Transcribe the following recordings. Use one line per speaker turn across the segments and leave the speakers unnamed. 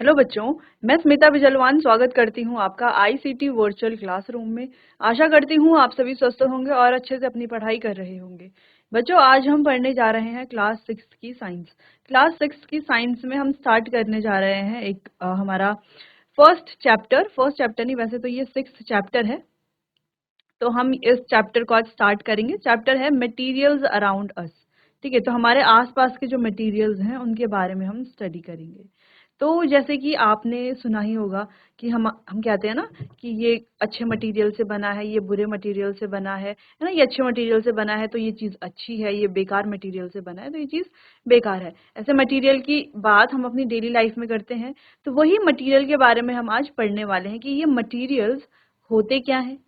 Hello बच्चों, मैं स्मिता बिजलवान स्वागत करती हूँ आपका आईसीटी वर्चुअल क्लासरूम में। आशा करती हूँ आप सभी स्वस्थ होंगे और अच्छे से अपनी पढ़ाई कर रहे होंगे। बच्चों, आज हम पढ़ने जा रहे हैं क्लास 6 की साइंस। क्लास 6 की साइंस में हम स्टार्ट करने जा रहे हैं हमारा फर्स्ट चैप्टर नहीं, वैसे तो ये 6th चैप्टर है। तो हम इस चैप्टर को आज स्टार्ट करेंगे। चैप्टर है मटेरियल्स अराउंड अस। ठीक है, तो हमारे आसपास के जो मटेरियल्स हैं उनके बारे में हम स्टडी करेंगे। तो जैसे कि आपने सुना ही होगा कि हम कहते हैं ना कि ये अच्छे मटेरियल से बना है, ये बुरे मटेरियल से बना है ना। ये अच्छे मटेरियल से बना है तो ये चीज़ अच्छी है, ये बेकार मटेरियल से बना है तो ये चीज़ बेकार है। ऐसे मटेरियल की बात हम अपनी डेली लाइफ में करते हैं। तो वही मटेरियल के बारे में हम आज पढ़ने वाले हैं कि ये मटेरियल्स होते क्या हैं,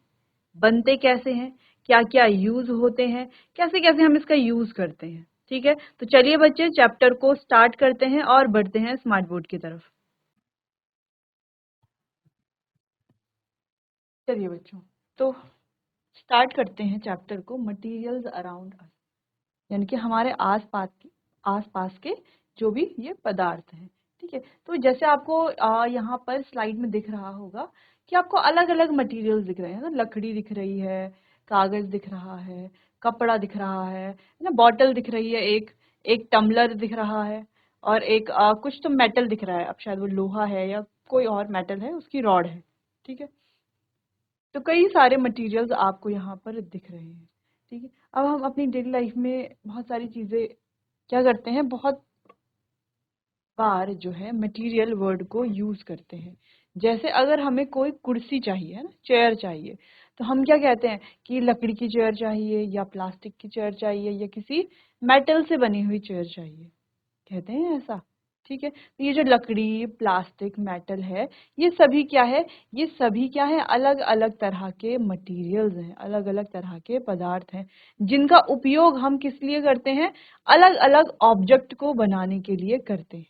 बनते कैसे हैं, क्या क्या यूज होते हैं, कैसे कैसे हम इसका यूज करते हैं। ठीक है, तो चलिए बच्चे चैप्टर को स्टार्ट करते हैं और बढ़ते हैं स्मार्ट बोर्ड की तरफ। चलिए बच्चों, तो स्टार्ट करते हैं चैप्टर को मटेरियल्स अराउंड अस, यानी कि हमारे आसपास के जो भी ये पदार्थ हैं। ठीक है, तो जैसे आपको यहाँ पर स्लाइड में दिख रहा होगा कि आपको अलग अलग मटेरियल्स दिख रहे हैं ना। लकड़ी दिख रही है, कागज दिख रहा है, कपड़ा दिख रहा है ना, बॉटल दिख रही है, एक एक टम्बलर दिख रहा है, और एक कुछ तो मेटल दिख रहा है। अब शायद वो लोहा है या कोई और मेटल है, उसकी रॉड है। ठीक है, तो कई सारे मटेरियल्स आपको यहाँ पर दिख रहे हैं। ठीक है, अब हम अपनी डेली लाइफ में बहुत सारी चीज़ें क्या करते हैं, बहुत बार जो है मटेरियल वर्ड को यूज़ करते हैं। जैसे अगर हमें कोई कुर्सी चाहिए है ना, चेयर चाहिए, तो हम क्या कहते हैं कि लकड़ी की चेयर चाहिए या प्लास्टिक की चेयर चाहिए या किसी मेटल से बनी हुई चेयर चाहिए, कहते हैं ऐसा। ठीक है, तो ये जो लकड़ी, प्लास्टिक, मेटल है, ये सभी क्या है, ये सभी क्या है, अलग अलग तरह के मटेरियल्स हैं, अलग अलग तरह के पदार्थ हैं जिनका उपयोग हम किस लिए करते हैं, अलग अलग ऑब्जेक्ट को बनाने के लिए करते हैं।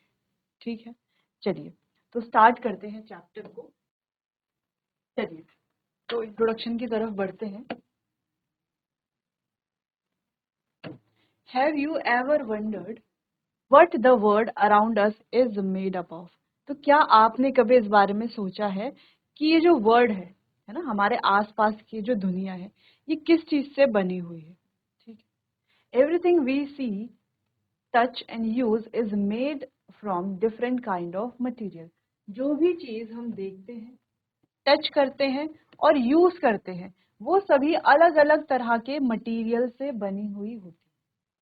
ठीक है, चलिए तो स्टार्ट करते हैं चैप्टर को। चलिए तो इंट्रोडक्शन की तरफ बढ़ते हैं। Have you ever wondered what the world around us is made up of? तो क्या आपने कभी इस बारे में सोचा है कि ये जो वर्ल्ड है ना, हमारे आसपास की जो दुनिया है, ये किस चीज से बनी हुई है? ठीक है, everything we see, touch and use is made from different kind of material. जो भी चीज हम देखते हैं, टच करते हैं और यूज करते हैं, वो सभी अलग अलग तरह के मटेरियल से बनी हुई होती है।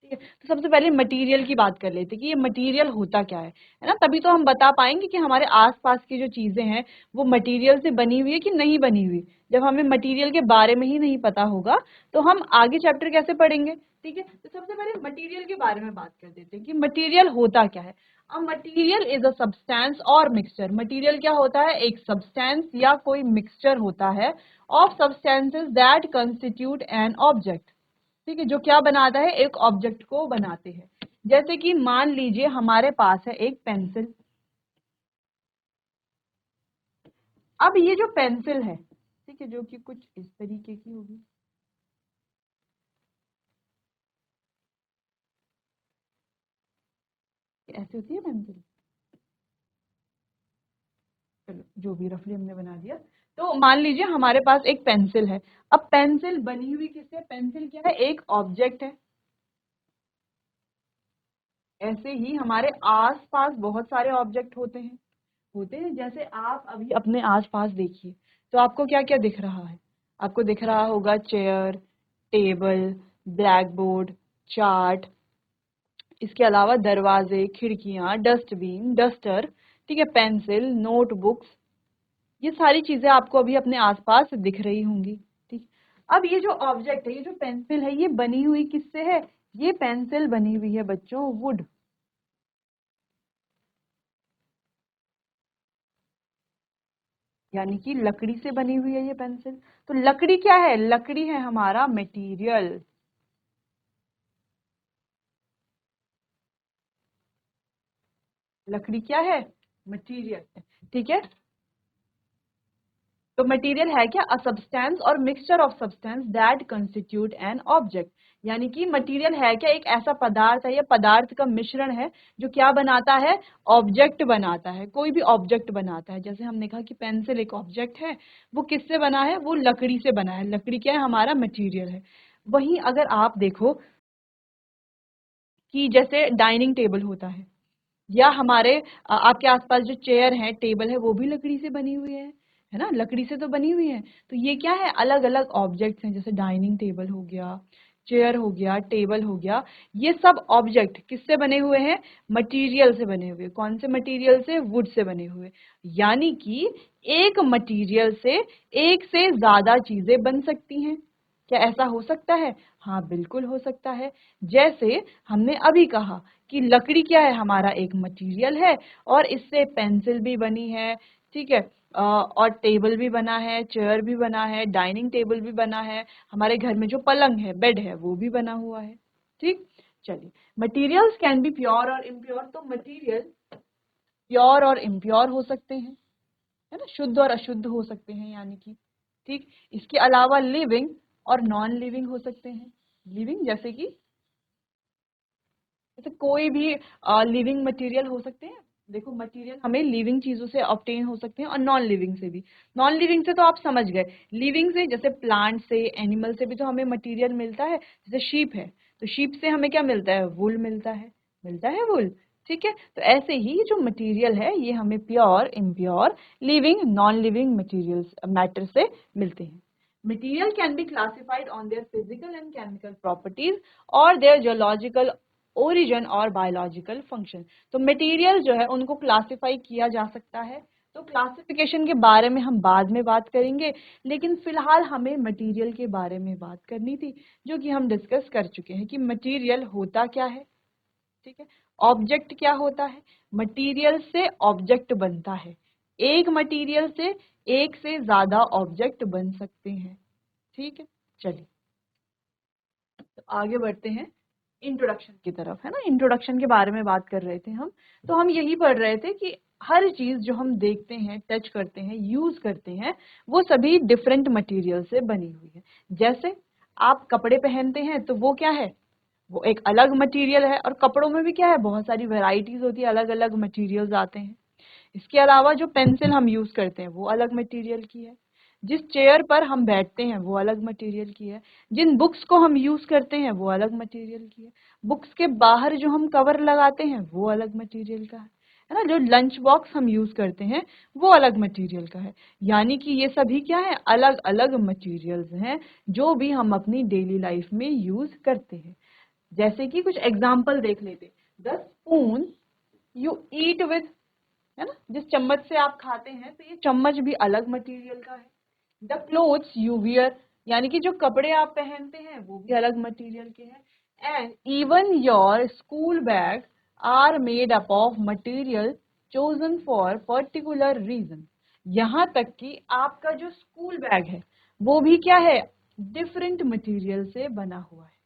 ठीक है, तो सबसे पहले मटेरियल की बात कर लेते हैं कि ये मटेरियल होता क्या है ना। तभी तो हम बता पाएंगे कि हमारे आसपास की जो चीजें हैं वो मटेरियल से बनी हुई है कि नहीं बनी हुई। जब हमें मटेरियल के बारे में ही नहीं पता होगा तो हम आगे चैप्टर कैसे पढ़ेंगे। ठीक है, तो सबसे पहले मटेरियल के बारे में बात कर देते हैं कि मटेरियल होता क्या है। अब मटेरियल इज अ सब्सटेंस और मिक्सचर। मटेरियल क्या होता है, एक सब्सटेंस या कोई मिक्सचर होता है of substances that constitute an object. ठीक है, जो क्या बनाता है, एक ऑब्जेक्ट को बनाते हैं। जैसे कि मान लीजिए हमारे पास है एक पेंसिल। अब ये जो पेंसिल है, ठीक है, जो कि कुछ इस तरीके की होगी, ऐसे होती है पेंसिल। चलो, जो भी रफली हमने बना दिया। तो मान लीजिए हमारे पास एक पेंसिल है। अब पेंसिल बनी हुई किससे, पेंसिल क्या है, एक ऑब्जेक्ट है। ऐसे ही हमारे आसपास बहुत सारे ऑब्जेक्ट होते हैं। जैसे आप अभी अपने आसपास देखिए, तो आपको क्या क्या दिख रहा है। आपको दिख रहा होगा chair, table, black board, chart, इसके अलावा दरवाजे, खिड़कियां, डस्टबिन, डस्टर, ठीक है, पेंसिल, नोटबुक्स, ये सारी चीजें आपको अभी अपने आसपास दिख रही होंगी। ठीक, अब ये जो ऑब्जेक्ट है, ये जो पेंसिल है, ये बनी हुई किससे है, ये पेंसिल बनी हुई है बच्चों वुड, यानी कि लकड़ी से बनी हुई है ये पेंसिल। तो लकड़ी क्या है, लकड़ी है हमारा मटेरियल। लकड़ी क्या है, मटेरियल। ठीक है, तो मटेरियल है क्या? अ सब्सटेंस और mixture of substance that constitute an object. यानी कि मटेरियल है क्या? एक ऐसा पदार्थ है या पदार्थ का मिश्रण है जो क्या बनाता है? ऑब्जेक्ट बनाता है, कोई भी ऑब्जेक्ट बनाता है। जैसे हमने कहा कि पेंसिल एक ऑब्जेक्ट है, वो किससे बना है? वो लकड़ी से बना है। लकड़ी क्या है? हमारा मटेरियल है। वहीं अगर आप देखो कि जैसे डाइनिंग टेबल होता है, या हमारे आपके आसपास जो चेयर है, टेबल है, वो भी लकड़ी से बनी हुई है ना? लकड़ी से तो बनी हुई है। तो ये क्या है? अलग अलग ऑब्जेक्ट्स हैं। जैसे डाइनिंग टेबल हो गया, चेयर हो गया, टेबल हो गया, ये सब ऑब्जेक्ट किससे बने हुए हैं? मटेरियल से बने हुए। कौन से मटेरियल से? वुड से बने हुए। यानी कि एक मटेरियल से एक से ज्यादा चीजें बन सकती हैं। क्या ऐसा हो सकता है? हाँ, बिल्कुल हो सकता है। जैसे हमने अभी कहा कि लकड़ी क्या है? हमारा एक मटेरियल है, और इससे पेंसिल भी बनी है, ठीक है, और टेबल भी बना है, चेयर भी बना है, डाइनिंग टेबल भी बना है, हमारे घर में जो पलंग है, बेड है, वो भी बना हुआ है। ठीक, चलिए, मटेरियल्स कैन बी प्योर और इम्प्योर। तो मटेरियल प्योर और इम्प्योर हो सकते हैं, है ना? शुद्ध और अशुद्ध हो सकते हैं, यानी कि, ठीक। इसके अलावा लिविंग और नॉन लिविंग हो सकते हैं। लिविंग जैसे कि, जैसे कोई भी लिविंग मटेरियल हो सकते हैं। देखो, मटेरियल हमें लिविंग चीजों से ऑब्टेन हो सकते हैं और नॉन लिविंग से भी। नॉन लिविंग से तो आप समझ गए। लिविंग से जैसे प्लांट से, एनिमल से भी तो हमें मटेरियल मिलता है। जैसे शीप है, तो शीप से हमें क्या मिलता है? वुल मिलता है। मिलता है वुल, ठीक है। तो ऐसे ही जो मटेरियल है, ये हमें pure, impure, living, non living materials, matter से मिलते हैं। Material can be classified on their physical and chemical properties or their geological origin और बायोलॉजिकल फंक्शन। तो मटेरियल जो है उनको क्लासिफाई किया जा सकता है। तो क्लासिफिकेशन के बारे में हम बाद में बात करेंगे, लेकिन फिलहाल हमें मटेरियल के बारे में बात करनी थी, जो कि हम डिस्कस कर चुके हैं कि मटेरियल होता क्या है, ठीक है। ऑब्जेक्ट क्या होता है? मटेरियल से ऑब्जेक्ट बनता है। एक मटेरियल से एक से ज्यादा ऑब्जेक्ट बन सकते हैं, ठीक है। चलिए, तो आगे बढ़ते हैं इंट्रोडक्शन की तरफ, है ना? इंट्रोडक्शन के बारे में बात कर रहे थे हम। तो हम यही पढ़ रहे थे कि हर चीज जो हम देखते हैं, टच करते हैं, यूज करते हैं, वो सभी डिफरेंट मटेरियल से बनी हुई है। जैसे आप कपड़े पहनते हैं, तो वो क्या है? वो एक अलग मटेरियल है। और कपड़ों में भी क्या है? बहुत सारी वैरायटीज होती है, अलग अलग मटेरियल्स आते हैं। इसके अलावा जो पेंसिल हम यूज करते हैं, वो अलग मटेरियल की है। जिस चेयर पर हम बैठते हैं, वो अलग मटेरियल की है। जिन बुक्स को हम यूज करते हैं, वो अलग मटेरियल की है। बुक्स के बाहर जो हम कवर लगाते हैं, वो अलग मटेरियल का है ना? जो लंच बॉक्स हम यूज करते हैं, वो अलग मटेरियल का है। यानी कि ये सभी क्या है? अलग अलग मटेरियल्स हैं, जो भी हम अपनी डेली लाइफ में यूज करते हैं। जैसे कि कुछ एग्जाम्पल देख लेते। The spoon you eat with, है ना? जिस चम्मच से आप खाते हैं, तो ये चम्मच भी अलग मटेरियल का है। द क्लोथ्स यू वियर, यानी कि जो कपड़े आप पहनते हैं, वो भी अलग मटेरियल के हैं। And even your school bag are made up of material chosen for particular reason. यहाँ तक कि आपका जो स्कूल बैग है, वो भी क्या है? डिफरेंट मटेरियल से बना हुआ है,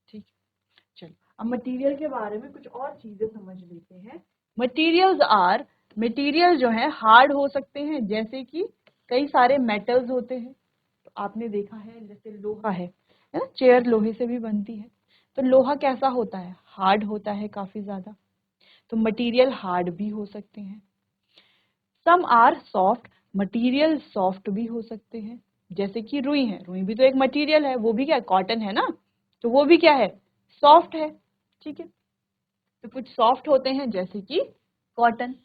ठीक है। चलो, अब मटेरियल के बारे में कुछ और चीजें समझ लेते हैं। मटेरियल्स आर, मटेरियल जो है हार्ड हो सकते हैं, जैसे कि कई सारे मेटल्स होते हैं। तो आपने देखा है, जैसे लोहा है ना? चेयर लोहे से भी बनती है। तो लोहा कैसा होता है? हार्ड होता है काफी ज्यादा। तो मटेरियल हार्ड भी हो सकते हैं। Some are soft, material soft भी हो सकते हैं। जैसे कि रुई है, रुई भी तो एक मटेरियल है, वो भी क्या है? कॉटन है ना? तो वो भी क्या है? सॉफ्ट है, ठीक है। तो कुछ सॉफ्ट होते हैं, जैसे कि cotton.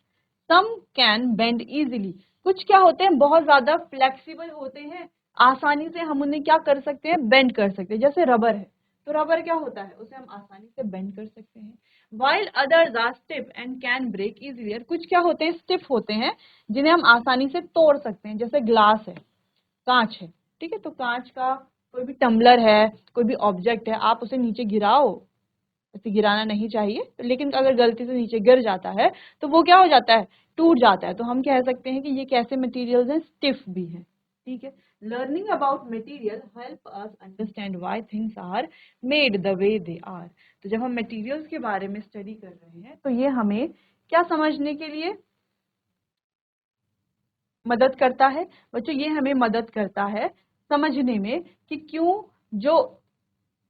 Some can bend easily, कुछ क्या होते हैं? बहुत ज्यादा फ्लेक्सिबल होते हैं, आसानी से हम उन्हें क्या कर सकते हैं? बेंड कर सकते हैं। जैसे रबर है, तो रबर क्या होता है? उसे हम आसानी से बेंड कर सकते हैं। While others are stiff and can break easily, कुछ क्या होते हैं? स्टिफ होते हैं, जिन्हें हम आसानी से तोड़ सकते हैं। जैसे ग्लास है, कांच है, ठीक है। तो कांच का कोई भी टम्बलर है, कोई भी ऑब्जेक्ट है, आप उसे नीचे गिराओ, इसे गिराना नहीं चाहिए, लेकिन अगर गलती से नीचे गिर जाता है, तो वो क्या हो जाता है? टूट जाता है। तो हम कह सकते हैं कि ये कैसे मटेरियल्स हैं? स्टिफ भी हैं, ठीक है। Learning about material help us understand why things are made the way they are. तो जब हम मटेरियल्स के बारे में स्टडी कर रहे हैं, तो ये हमें क्या समझने के लिए मदद करता है बच्चों, ये हमें मदद करता है समझने में कि क्यों जो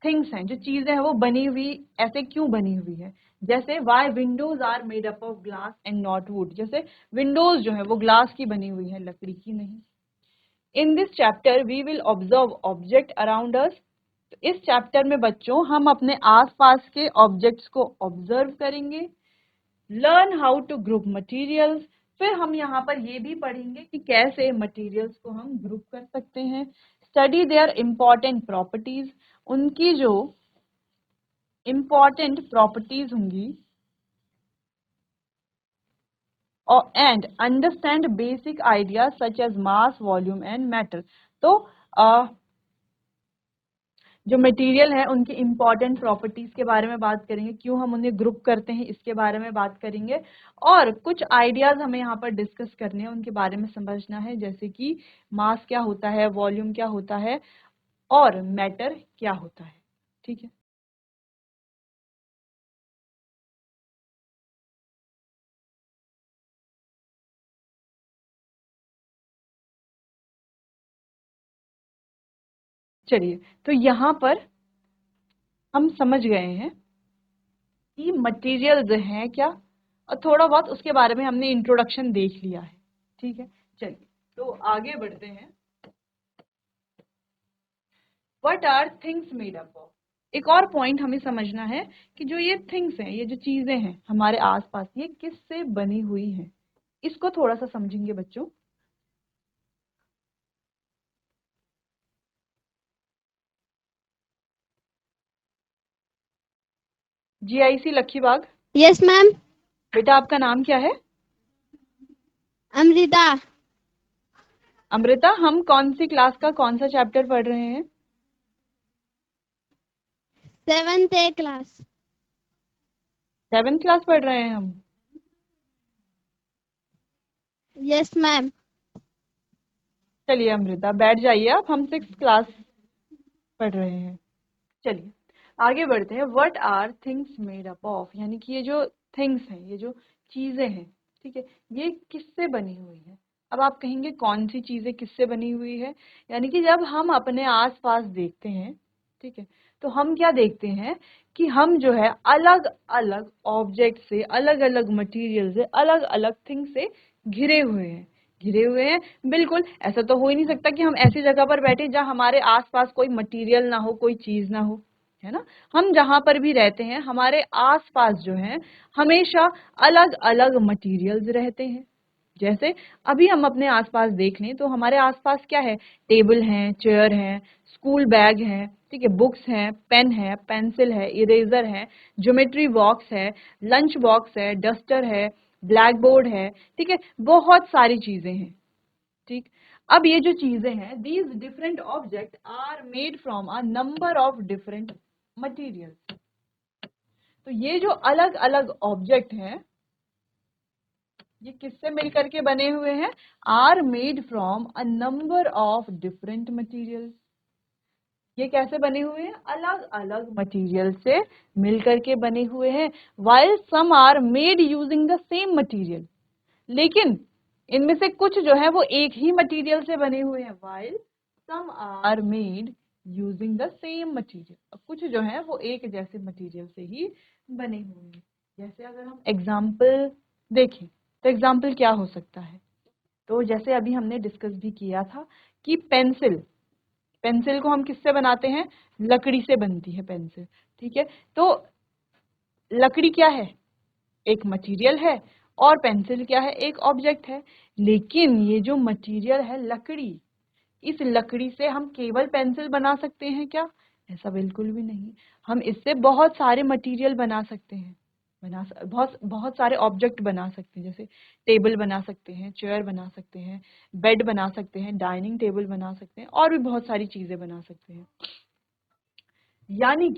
थिंग्स हैं, जो चीजें हैं वो बनी हुई ऐसे क्यों बनी हुई है। जैसे why windows are made up of glass and not wood, जैसे विंडोज जो है वो ग्लास की बनी हुई है, लकड़ी की नहीं। In this chapter we will observe object around us. इस चैप्टर में बच्चों हम अपने आसपास के ऑब्जेक्ट्स को ऑब्जर्व करेंगे। Learn how to group materials, फिर हम यहाँ पर ये भी पढ़ेंगे कि कैसे मटेरियल्स को हम ग्रुप कर सकते हैं। स्टडी देयर इम्पॉर्टेंट प्रॉपर्टीज, उनकी जो इम्पॉर्टेंट प्रॉपर्टीज होंगी, और and understand basic ideas such as mass, volume and matter. तो जो मटेरियल है उनकी इम्पॉर्टेंट प्रॉपर्टीज के बारे में बात करेंगे, क्यों हम उन्हें ग्रुप करते हैं इसके बारे में बात करेंगे, और कुछ आइडियाज हमें यहाँ पर डिस्कस करने हैं, उनके बारे में समझना है, जैसे कि मास क्या होता है, वॉल्यूम क्या होता है, और मैटर क्या होता है। ठीक है, चलिए तो यहाँ पर हम समझ गए हैं कि मटेरियल्स हैं क्या, और थोड़ा बहुत उसके बारे में हमने इंट्रोडक्शन देख लिया है। ठीक है, चलिए तो आगे बढ़ते हैं। What are things made up of, एक और पॉइंट हमें समझना है कि जो ये थिंग्स हैं, ये जो चीजें हैं हमारे आसपास, ये किससे बनी हुई हैं, इसको थोड़ा सा समझेंगे बच्चों। GIC Lakhibagh,
yes ma'am.
बेटा आपका नाम क्या है?
अमृता।
अमृता, हम कौन सी क्लास का कौन सा चैप्टर पढ़ रहे हैं?
7th A class.
7th class पढ़ रहे हैं हम।
Yes ma'am.
चलिए अमृता बैठ जाइए आप, हम 6th क्लास पढ़ रहे हैं। चलिए आगे बढ़ते हैं। What are things made up of, यानी कि ये जो थिंग्स हैं, ये जो चीजें हैं, ठीक है, ये किससे बनी हुई है। अब आप कहेंगे कौन सी चीजें किससे बनी हुई है, यानी कि जब हम अपने आसपास देखते हैं, ठीक है, तो हम क्या देखते हैं कि हम जो है अलग अलग ऑब्जेक्ट से, अलग अलग मटेरियल से, अलग अलग थिंग से घिरे हुए हैं। घिरे हुए हैं, बिल्कुल ऐसा तो हो ही नहीं सकता कि हम ऐसी जगह पर बैठे जहां हमारे आसपास कोई मटेरियल ना हो, कोई चीज ना हो, है ना। हम जहां पर भी रहते हैं हमारे आसपास जो है हमेशा अलग अलग मटेरियल्स रहते हैं। जैसे अभी हम अपने आसपास देख लें तो हमारे आसपास क्या है, टेबल है, चेयर है, स्कूल बैग है, ठीक है, बुक्स हैं, पेन है, पेंसिल है, इरेजर है, ज्योमेट्री बॉक्स है, लंच बॉक्स है, डस्टर है, ब्लैक बोर्ड है, ठीक है, बहुत सारी चीजें हैं। ठीक, अब ये जो चीजें हैं, these different object are made from a number of different materials. तो ये जो अलग अलग ऑब्जेक्ट हैं, ये किससे मिलकर के बने हुए हैं, are made from a number of different materials. ये कैसे बने हुए हैं, अलग अलग मटेरियल से मिलकर के बने हुए हैं। While some are made using the same material, लेकिन इनमें से कुछ जो है वो एक ही मटेरियल से बने हुए हैं। While some are made using the same material, कुछ जो है वो एक जैसे मटेरियल से ही बने हुए हैं। जैसे अगर हम एग्जाम्पल देखें तो एग्जाम्पल क्या हो सकता है, तो जैसे अभी हमने डिस्कस भी किया था कि पेंसिल, पेंसिल को हम किससे बनाते हैं, लकड़ी से बनती है पेंसिल, ठीक है। तो लकड़ी क्या है, एक मटेरियल है, और पेंसिल क्या है, एक ऑब्जेक्ट है। लेकिन ये जो मटेरियल है लकड़ी, इस लकड़ी से हम केवल पेंसिल बना सकते हैं क्या, ऐसा बिल्कुल भी नहीं। हम इससे बहुत सारे मटेरियल बना सकते हैं, बहुत बहुत सारे ऑब्जेक्ट बना सकते हैं। जैसे टेबल बना सकते हैं, चेयर बना सकते हैं, बेड बना सकते हैं, डाइनिंग टेबल बना सकते हैं, और भी बहुत सारी चीजें बना सकते हैं। यानी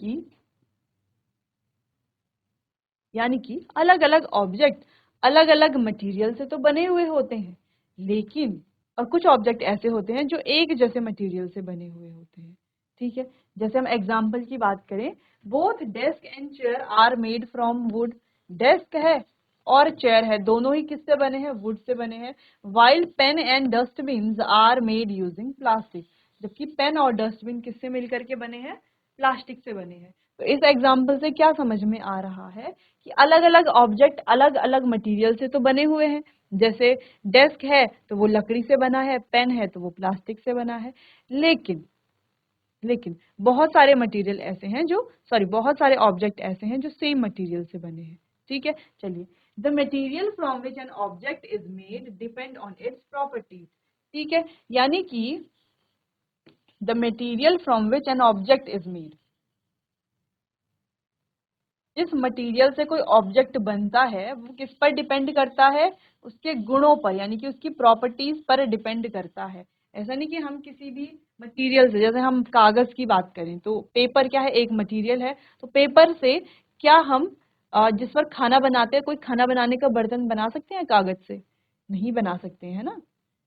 कि अलग अलग ऑब्जेक्ट अलग अलग मटेरियल से तो बने हुए होते हैं, लेकिन और कुछ ऑब्जेक्ट ऐसे होते हैं जो एक जैसे मटेरियल से बने हुए होते हैं। ठीक है, जैसे हम एग्जाम्पल की बात करें, both desk and chair are made from wood. Desk है और चेयर है, दोनों ही किससे बने हैं, वुड से बने हैं। While pen and dustbin are made using plastic, जबकि पेन और डस्टबिन किससे मिलकर के बने हैं, प्लास्टिक से बने हैं। तो इस एग्जाम्पल से क्या समझ में आ रहा है कि अलग अलग ऑब्जेक्ट अलग अलग मटेरियल से तो बने हुए हैं। जैसे डेस्क है तो वो लकड़ी से बना है, पेन है तो वो प्लास्टिक से बना है, लेकिन बहुत सारे मटेरियल ऐसे हैं जो बहुत सारे ऑब्जेक्ट ऐसे हैं जो सेम मटेरियल से बने हैं। ठीक है, चलिए, the material from which an object is made depend on its properties. ठीक है, यानी कि the material from which an object is made, जिस मटेरियल से कोई ऑब्जेक्ट बनता है वो किस पर डिपेंड करता है, उसके गुणों पर, यानी कि उसकी प्रॉपर्टीज पर डिपेंड करता है। ऐसा नहीं कि हम किसी भी मटेरियल से, जैसे हम कागज की बात करें तो पेपर क्या है, एक मटेरियल है। तो पेपर से क्या हम जिस पर खाना बनाते हैं, कोई खाना बनाने का बर्तन बना सकते हैं कागज से? नहीं बना सकते हैं ना,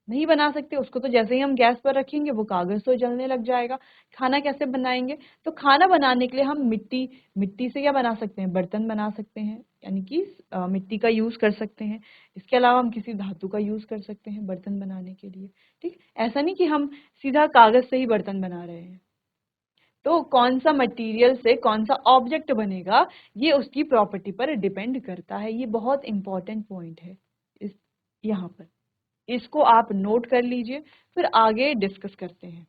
नहीं बना सकते। उसको तो जैसे ही हम गैस पर रखेंगे वो कागज तो जलने लग जाएगा। खाना कैसे बनाएंगे? तो खाना बनाने के लिए हम मिट्टी से क्या बना सकते हैं, बर्तन बना सकते हैं, यानी कि मिट्टी का यूज कर सकते हैं। इसके अलावा हम किसी धातु का यूज कर सकते हैं बर्तन बनाने के लिए। ठीक, ऐसा नहीं कि हम सीधा कागज से ही बर्तन बना रहे हैं। तो कौन सा मटेरियल से कौन सा ऑब्जेक्ट बनेगा, ये उसकी प्रॉपर्टी पर डिपेंड करता है। ये बहुत इंपॉर्टेंट पॉइंट है इस यहाँ पर, इसको आप नोट कर लीजिए, फिर आगे डिस्कस करते हैं।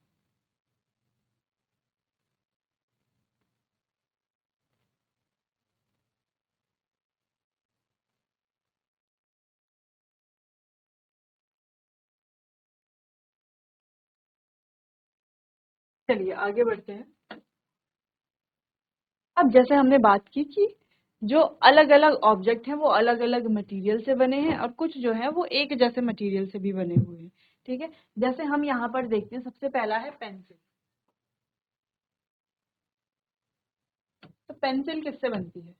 चलिए आगे बढ़ते हैं। अब जैसे हमने बात की कि जो अलग अलग ऑब्जेक्ट हैं वो अलग अलग मटेरियल से बने हैं, और कुछ जो है वो एक जैसे मटेरियल से भी बने हुए हैं। ठीक है, जैसे हम यहाँ पर देखते हैं, सबसे पहला है पेंसिल। तो पेंसिल किससे बनती है?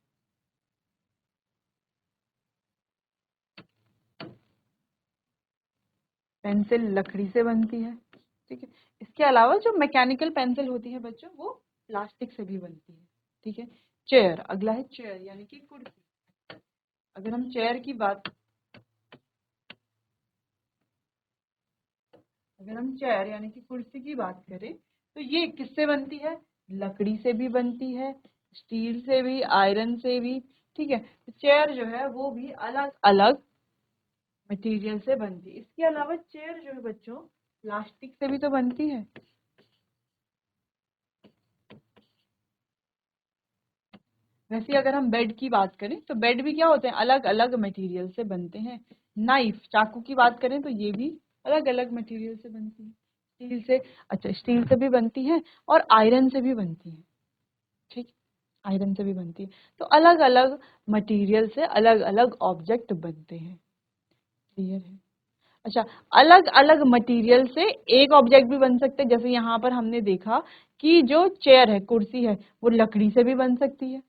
पेंसिल लकड़ी से बनती है। ठीक है, इसके अलावा जो मैकेनिकल पेंसिल होती है बच्चों, वो प्लास्टिक से भी बनती है। ठीक है, चेयर, अगला है चेयर यानी कि कुर्सी। अगर हम चेयर की बात अगर हम चेयर यानी कि कुर्सी की बात करें तो ये किससे बनती है? लकड़ी से भी बनती है, स्टील से भी, आयरन से भी। ठीक है, तो चेयर जो है वो भी अलग अलग मटेरियल से बनती है। इसके अलावा चेयर जो है बच्चों प्लास्टिक से भी तो बनती है। वैसे अगर हम बेड की बात करें तो बेड भी क्या होते हैं, अलग अलग मटेरियल से बनते हैं। नाइफ, चाकू की बात करें तो ये भी अलग अलग मटेरियल से बनती है। स्टील से, अच्छा स्टील से भी बनती है और आयरन से भी बनती है। ठीक, आयरन से भी बनती है। तो अलग अलग मटेरियल से अलग अलग ऑब्जेक्ट बनते हैं। क्लियर है? अच्छा, अलग अलग मटेरियल से एक ऑब्जेक्ट भी बन सकते हैं। जैसे यहाँ पर हमने देखा कि जो चेयर है, कुर्सी है, वो लकड़ी से भी बन सकती है,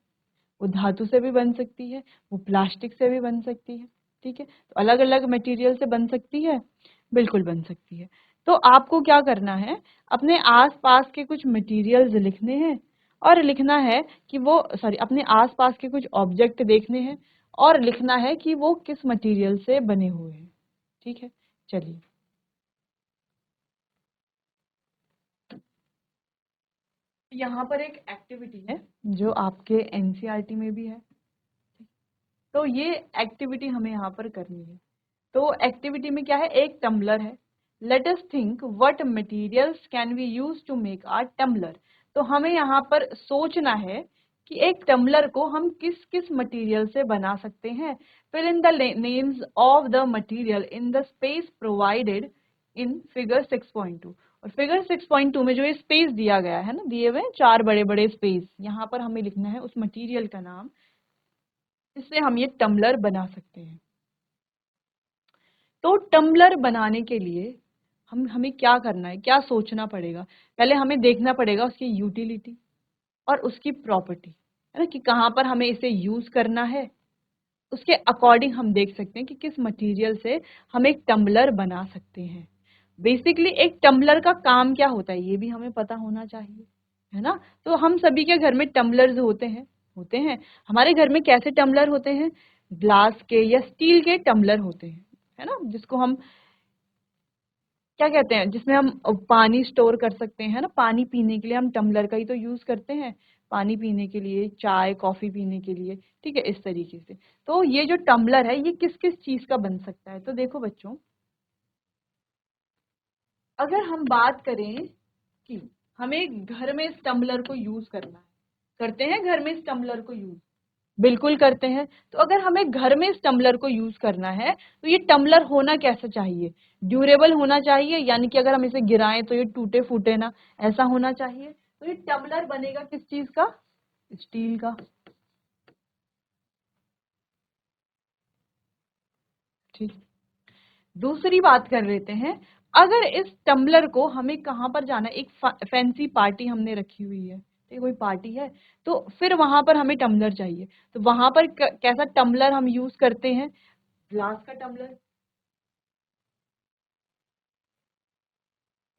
वो धातु से भी बन सकती है, वो प्लास्टिक से भी बन सकती है। ठीक है, तो अलग अलग मटेरियल से बन सकती है, बिल्कुल बन सकती है। तो आपको क्या करना है, अपने आसपास के कुछ मटेरियल्स लिखने हैं, और लिखना है कि वो अपने आसपास के कुछ ऑब्जेक्ट देखने हैं और लिखना है कि वो किस मटेरियल से बने हुए हैं। ठीक है, चलिए, यहाँ पर एक एक्टिविटी है जो आपके एनसीईआरटी में भी है। तो ये एक्टिविटी हमें यहाँ पर करनी है। तो एक्टिविटी में क्या है, एक टम्बलर है। Let us think what materials can we use to make our tumbler. तो हमें यहाँ पर सोचना है कि एक टम्बलर को हम किस किस मटेरियल से बना सकते हैं। Fill in the names of the material in the space provided in figure 6.2। और फिगर 6.2 में जो ये स्पेस दिया गया है ना, दिए हुए 4 बड़े बड़े स्पेस, यहाँ पर हमें लिखना है उस मटेरियल का नाम जिससे हम ये टम्बलर बना सकते हैं। तो टम्बलर बनाने के लिए हमें क्या करना है, क्या सोचना पड़ेगा? पहले हमें देखना पड़ेगा उसकी यूटिलिटी और उसकी प्रॉपर्टी, है ना, कि कहाँ पर हमें इसे यूज करना है। उसके अकॉर्डिंग हम देख सकते हैं कि किस मटेरियल से हम एक टम्बलर बना सकते हैं। बेसिकली एक टम्बलर का काम क्या होता है ये भी हमें पता होना चाहिए, है ना। तो हम सभी के घर में टम्बलर्स होते हैं। हमारे घर में कैसे टम्बलर होते हैं? ग्लास के या स्टील के टम्बलर होते हैं, है ना, जिसको हम क्या कहते हैं, जिसमें हम पानी स्टोर कर सकते हैं ना, पानी पीने के लिए हम टम्बलर का ही तो यूज करते हैं, पानी पीने के लिए, चाय कॉफी पीने के लिए, ठीक है, इस तरीके से। तो ये जो टम्बलर है ये किस किस चीज का बन सकता है, तो देखो बच्चों, अगर हम बात करें कि हमें घर में इस टम्बलर को यूज करना है, करते हैं घर में इस टम्बलर को यूज, बिल्कुल करते हैं। तो अगर हमें घर में इस टम्बलर को यूज करना है तो ये टम्बलर होना कैसा चाहिए, ड्यूरेबल होना चाहिए, यानी कि अगर हम इसे गिराएं तो ये टूटे फूटे ना, ऐसा होना चाहिए। तो ये टम्बलर बनेगा किस चीज का, स्टील का, ठीक। दूसरी बात कर लेते हैं, अगर इस टम्बलर को हमें कहाँ पर जाना है, एक फैंसी पार्टी हमने रखी हुई है, ठीक, कोई पार्टी है, तो फिर वहां पर हमें टम्बलर चाहिए, तो वहां पर कैसा टम्बलर हम यूज करते हैं, ग्लास का टम्बलर,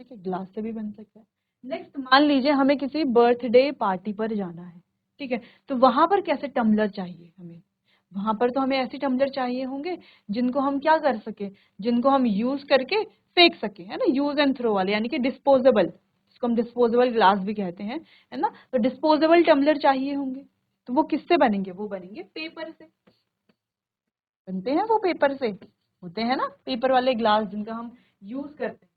ठीक है, ग्लास से भी बन सकता है। नेक्स्ट मान लीजिए हमें किसी बर्थडे पार्टी पर जाना है, ठीक है, तो वहां पर कैसे टम्बलर चाहिए हमें, वहां पर तो हमें ऐसे टम्बलर चाहिए होंगे जिनको हम क्या कर सके, जिनको हम यूज करके फेंक सके, है ना, यूज एंड थ्रो वाले, यानी कि डिस्पोजेबल, जिसको हम डिस्पोजेबल ग्लास भी कहते हैं, है ना, तो डिस्पोजेबल टम्बलर चाहिए होंगे। तो वो किससे बनेंगे, वो बनेंगे पेपर से, बनते हैं वो पेपर से, होते हैं ना पेपर वाले ग्लास जिनका हम यूज करते हैं,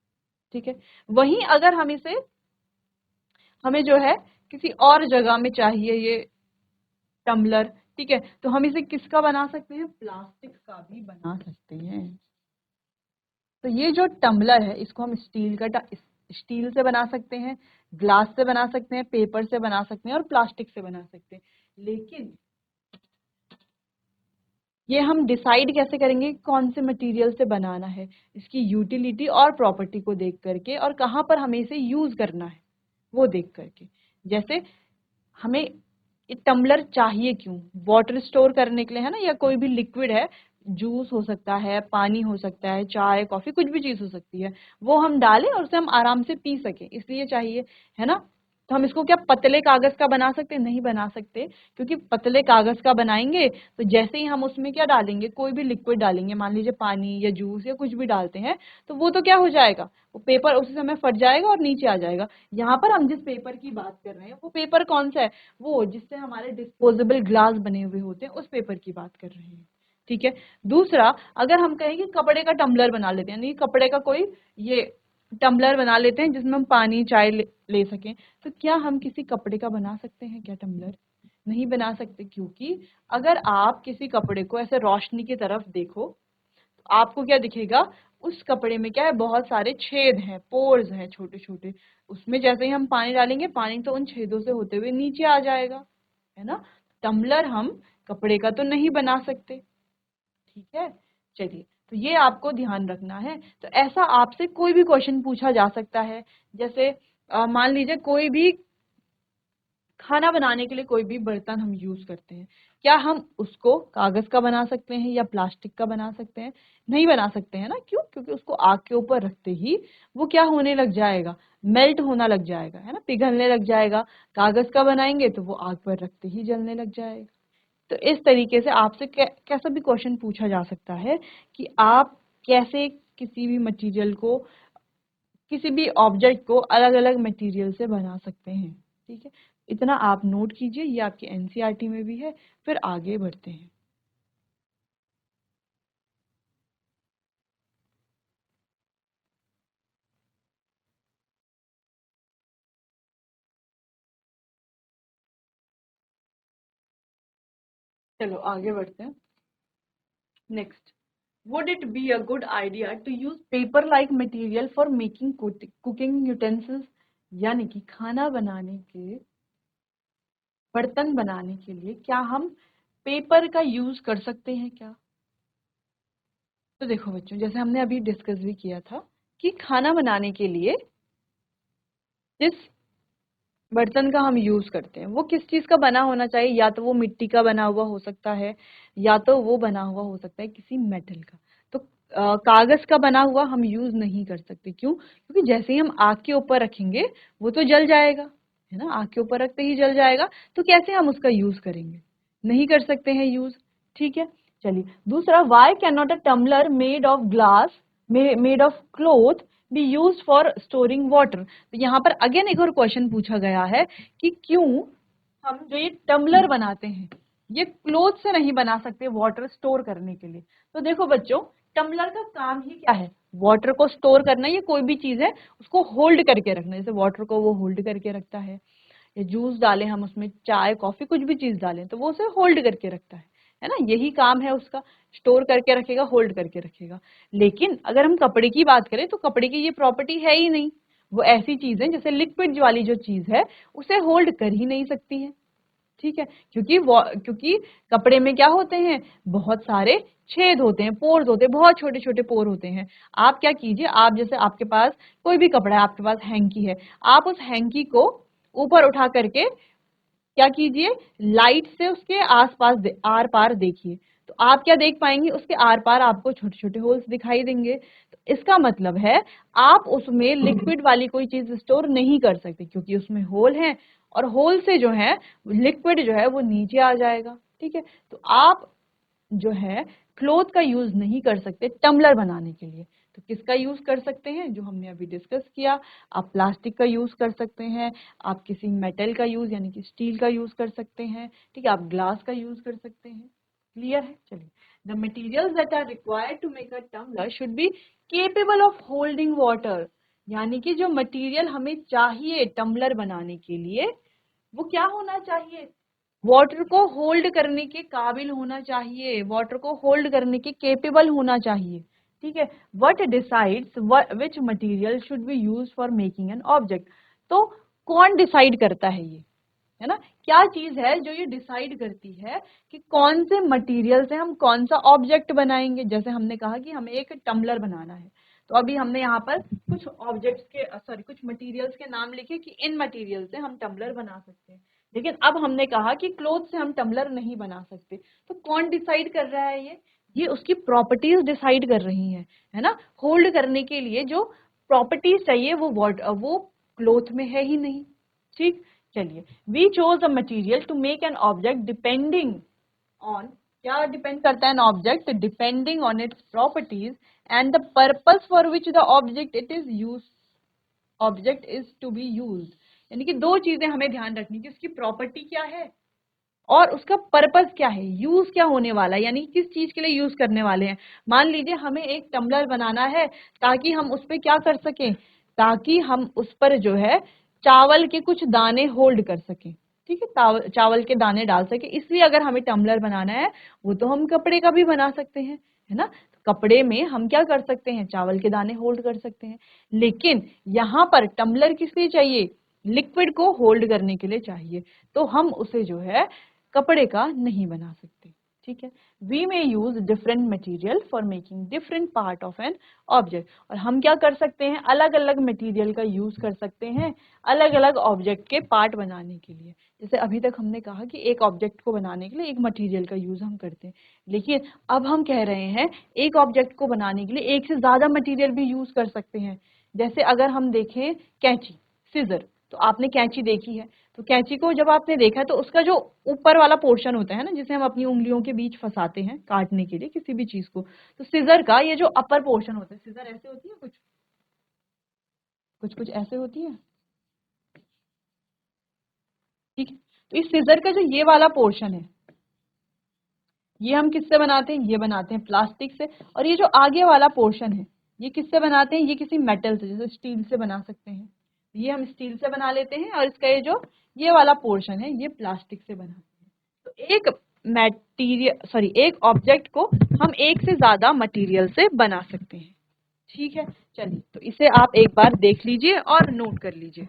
ठीक है। वहीं अगर हम इसे, हमें जो है किसी और जगह में चाहिए ये टम्बलर, ठीक है, तो हम इसे किसका बना सकते हैं, प्लास्टिक का भी बना सकते हैं। तो ये जो टम्बलर है इसको हम स्टील से बना सकते हैं, ग्लास से बना सकते हैं, पेपर से बना सकते हैं और प्लास्टिक से बना सकते हैं। लेकिन ये हम डिसाइड कैसे करेंगे कौन से मटेरियल से बनाना है, इसकी यूटिलिटी और प्रॉपर्टी को देख करके, और कहाँ पर हमें इसे यूज करना है वो देख करके। जैसे हमें ये टम्बलर चाहिए क्यों, वाटर स्टोर करने के लिए, है ना, या कोई भी लिक्विड है, जूस हो सकता है, पानी हो सकता है, चाय कॉफी कुछ भी चीज हो सकती है, वो हम डालें और उसे हम आराम से पी सकें, इसलिए चाहिए, है ना। तो हम इसको क्या पतले कागज का बना सकते हैं, नहीं बना सकते, क्योंकि पतले कागज का बनाएंगे तो जैसे ही हम उसमें क्या डालेंगे, कोई भी लिक्विड डालेंगे, मान लीजिए पानी या जूस या कुछ भी डालते हैं, तो वो तो क्या हो जाएगा, वो पेपर उसी समय फट जाएगा और नीचे आ जाएगा। यहाँ पर हम जिस पेपर की बात कर रहे हैं वो पेपर कौन सा है, वो जिससे हमारे डिस्पोजेबल ग्लास बने हुए होते हैं उस पेपर की बात कर रहे हैं, ठीक है। दूसरा, अगर हम कहें कि कपड़े का टम्बलर बना लेते हैं, यानी कपड़े का कोई ये टम्बलर बना लेते हैं जिसमें हम पानी चाय ले सकें, तो क्या हम किसी कपड़े का बना सकते हैं क्या टम्बलर, नहीं बना सकते, क्योंकि अगर आप किसी कपड़े को ऐसे रोशनी की तरफ देखो तो आपको क्या दिखेगा, उस कपड़े में क्या है, बहुत सारे छेद हैं, पोर्स हैं छोटे छोटे, उसमें जैसे ही हम पानी डालेंगे पानी तो उन छेदों से होते हुए नीचे आ जाएगा, है ना। टम्बलर हम कपड़े का तो नहीं बना सकते, ठीक है। चलिए, तो ये आपको ध्यान रखना है। तो ऐसा आपसे कोई भी क्वेश्चन पूछा जा सकता है, जैसे मान लीजिए कोई भी खाना बनाने के लिए कोई भी बर्तन हम यूज करते हैं, क्या हम उसको कागज का बना सकते हैं या प्लास्टिक का बना सकते हैं, नहीं बना सकते हैं ना, क्यों, क्योंकि उसको आग के ऊपर रखते ही वो क्या होने लग जाएगा, मेल्ट होना लग जाएगा, है ना, पिघलने लग जाएगा। कागज का बनाएंगे तो वो आग पर रखते ही जलने लग जाएगा। तो इस तरीके से आपसे कैसा भी क्वेश्चन पूछा जा सकता है कि आप कैसे किसी भी मटेरियल को, किसी भी ऑब्जेक्ट को अलग अलग मटेरियल से बना सकते हैं, ठीक है। इतना आप नोट कीजिए, ये आपके एनसीईआरटी में भी है। फिर आगे बढ़ते हैं। चलो आगे बढ़ते हैं। Next, would it be a good idea to use paper like material for making cooking utensils, यानी कि खाना बनाने के बर्तन बनाने के लिए क्या हम पेपर का यूज कर सकते हैं क्या। तो देखो बच्चों, जैसे हमने अभी डिस्कस भी किया था कि खाना बनाने के लिए जिस बर्तन का हम यूज करते हैं वो किस चीज का बना होना चाहिए, या तो वो मिट्टी का बना हुआ हो सकता है, या तो वो बना हुआ हो सकता है किसी मेटल का। तो कागज का बना हुआ हम यूज नहीं कर सकते, क्यों, क्योंकि जैसे ही हम आग के ऊपर रखेंगे वो तो जल जाएगा, है ना, आग के ऊपर रखते ही जल जाएगा, तो कैसे हम उसका यूज करेंगे, नहीं कर सकते हैं यूज, ठीक है। चलिए दूसरा, why can not a tumbler made of glass made of cloth be use for storing water. तो यहाँ पर अगेन एक और क्वेश्चन पूछा गया है कि क्यों हम जो ये टम्बलर बनाते हैं ये क्लोथ से नहीं बना सकते वाटर स्टोर करने के लिए। तो देखो बच्चों, टम्बलर का काम ही क्या है, वाटर को स्टोर करना। ये कोई भी चीज है उसको होल्ड करके रखना, जैसे वाटर को वो होल्ड करके रखता है, या जूस डालें हम उसमें, चाय कॉफी कुछ भी चीज डालें तो वो उसे होल्ड करके रखता है ना, यही काम है उसका, स्टोर करके रखेगा, होल्ड करके रखेगा। लेकिन अगर हम कपड़े की बात करें तो कपड़े की ये प्रॉपर्टी है ही नहीं, वो ऐसी चीज है जैसे लिक्विड वाली जो चीज है उसे होल्ड कर ही नहीं सकती है, ठीक है, क्योंकि कपड़े में क्या होते हैं, बहुत सारे छेद होते हैं, पोर्स होते हैं, बहुत छोटे छोटे पोर होते हैं। आप क्या कीजिए, आप जैसे आपके पास कोई भी कपड़ा है, आपके पास हैंकी है, आप उस हैंकी को ऊपर उठा करके क्या कीजिए, लाइट से उसके आसपास आर पार देखिए, तो आप क्या देख पाएंगे, उसके आर पार आपको छोटे छोटे होल्स दिखाई देंगे। तो इसका मतलब है आप उसमें लिक्विड वाली कोई चीज स्टोर नहीं कर सकते, क्योंकि उसमें होल है, और होल से जो है लिक्विड जो है वो नीचे आ जाएगा, ठीक है। तो आप जो है क्लोथ का यूज नहीं कर सकते टम्बलर बनाने के लिए। तो किसका यूज कर सकते हैं, जो हमने अभी डिस्कस किया, आप प्लास्टिक का यूज कर सकते हैं, आप किसी मेटल का यूज यानी कि स्टील का यूज कर सकते हैं, ठीक है, आप ग्लास का यूज कर सकते हैं। क्लियर है? चलिए, the materials that are required to make a tumbler should be capable of holding water. यानी कि जो मटेरियल हमें चाहिए टम्बलर बनाने के लिए वो क्या होना चाहिए, वाटर को होल्ड करने के काबिल होना चाहिए, वाटर को होल्ड करने के केपेबल होना चाहिए, ठीक है। What decides which material should be used for making an object. तो कौन डिसाइड करता है ना, क्या चीज है जो ये डिसाइड करती है कि कौन से मटेरियल से हम कौन सा ऑब्जेक्ट बनाएंगे। जैसे हमने कहा कि हमें एक टम्बलर बनाना है, तो अभी हमने यहाँ पर कुछ ऑब्जेक्ट्स के सॉरी कुछ मटेरियल्स के नाम लिखे कि इन मटेरियल से हम टम्बलर बना सकते हैं। लेकिन अब हमने कहा कि क्लोथ से हम टम्बलर नहीं बना सकते, तो कौन डिसाइड कर रहा है ये उसकी प्रॉपर्टीज डिसाइड कर रही हैं, है ना। होल्ड करने के लिए जो प्रॉपर्टीज चाहिए वो क्लोथ में है ही नहीं, ठीक। चलिए, we choose a material to make an object depending on, क्या डिपेंड करता है an object, depending on its properties and the purpose for which the object is to be used. यानी कि दो चीजें हमें ध्यान रखनी कि उसकी प्रॉपर्टी क्या है और उसका पर्पस क्या है, यूज क्या होने वाला है, यानी किस चीज के लिए यूज करने वाले हैं। मान लीजिए हमें एक टम्बलर बनाना है ताकि हम उस पर क्या कर सकें, ताकि हम उस पर जो है चावल के कुछ दाने होल्ड कर सकें, ठीक है, चावल के दाने डाल सके, इसलिए अगर हमें टम्बलर बनाना है, वो तो हम कपड़े का भी बना सकते हैं, है ना। तो कपड़े में हम क्या कर सकते हैं, चावल के दाने होल्ड कर सकते हैं। लेकिन यहाँ पर टम्बलर किस लिए चाहिए, लिक्विड को होल्ड करने के लिए चाहिए, तो हम उसे जो है कपड़े का नहीं बना सकते, ठीक है। We may use different material for making different part of an object. और हम क्या कर सकते हैं, अलग अलग मटेरियल का यूज कर सकते हैं अलग अलग ऑब्जेक्ट के पार्ट बनाने के लिए। जैसे अभी तक हमने कहा कि एक ऑब्जेक्ट को बनाने के लिए एक मटेरियल का यूज हम करते हैं, लेकिन अब हम कह रहे हैं एक ऑब्जेक्ट को बनाने के लिए एक से ज्यादा मटेरियल भी यूज कर सकते हैं। जैसे अगर हम देखें कैंची, सिजर, तो आपने कैंची देखी है, तो कैंची को जब आपने देखा है तो उसका जो ऊपर वाला पोर्शन होता है ना, जिसे हम अपनी उंगलियों के बीच फंसाते हैं काटने के लिए किसी भी चीज को, तो सिजर का ये जो अपर पोर्शन होता है, सिजर ऐसे होती है, कुछ कुछ कुछ ऐसे होती है, ठीक है। तो इस सिजर का जो ये वाला पोर्शन है, ये हम किससे बनाते हैं, ये बनाते हैं प्लास्टिक से। और ये जो आगे वाला पोर्शन है ये किससे बनाते हैं, ये किसी मेटल से, जैसे स्टील से बना सकते हैं, ये हम स्टील से बना लेते हैं। और इसका ये वाला पोर्शन है ये प्लास्टिक से बनाते हैं। तो एक एक ऑब्जेक्ट को हम एक से ज्यादा मटेरियल से बना सकते हैं, ठीक है। चलिए, तो इसे आप एक बार देख लीजिए और नोट कर लीजिए।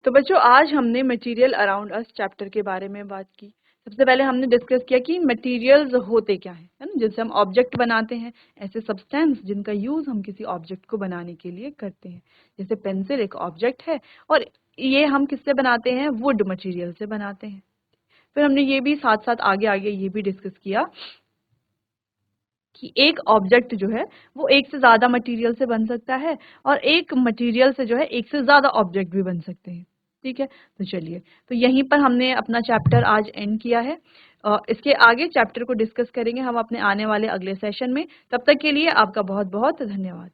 तो बच्चों, आज हमने मटेरियल अराउंड अस चैप्टर के बारे में बात की। सबसे पहले हमने डिस्कस किया कि मटेरियल्स होते क्या है ना, जिनसे हम ऑब्जेक्ट बनाते हैं, ऐसे सब्सटेंस जिनका यूज हम किसी ऑब्जेक्ट को बनाने के लिए करते हैं। जैसे पेंसिल एक ऑब्जेक्ट है, और ये हम किससे बनाते हैं, वुड मटेरियल से बनाते हैं। फिर हमने ये भी साथ साथ आगे आगे ये भी डिस्कस किया कि एक ऑब्जेक्ट जो है वो एक से ज़्यादा मटेरियल से बन सकता है और एक मटेरियल से जो है एक से ज़्यादा ऑब्जेक्ट भी बन सकते हैं। ठीक है, तो चलिए, तो यहीं पर हमने अपना चैप्टर आज एंड किया है। इसके आगे चैप्टर को डिस्कस करेंगे हम अपने आने वाले अगले सेशन में। तब तक के लिए आपका बहुत बहुत धन्यवाद।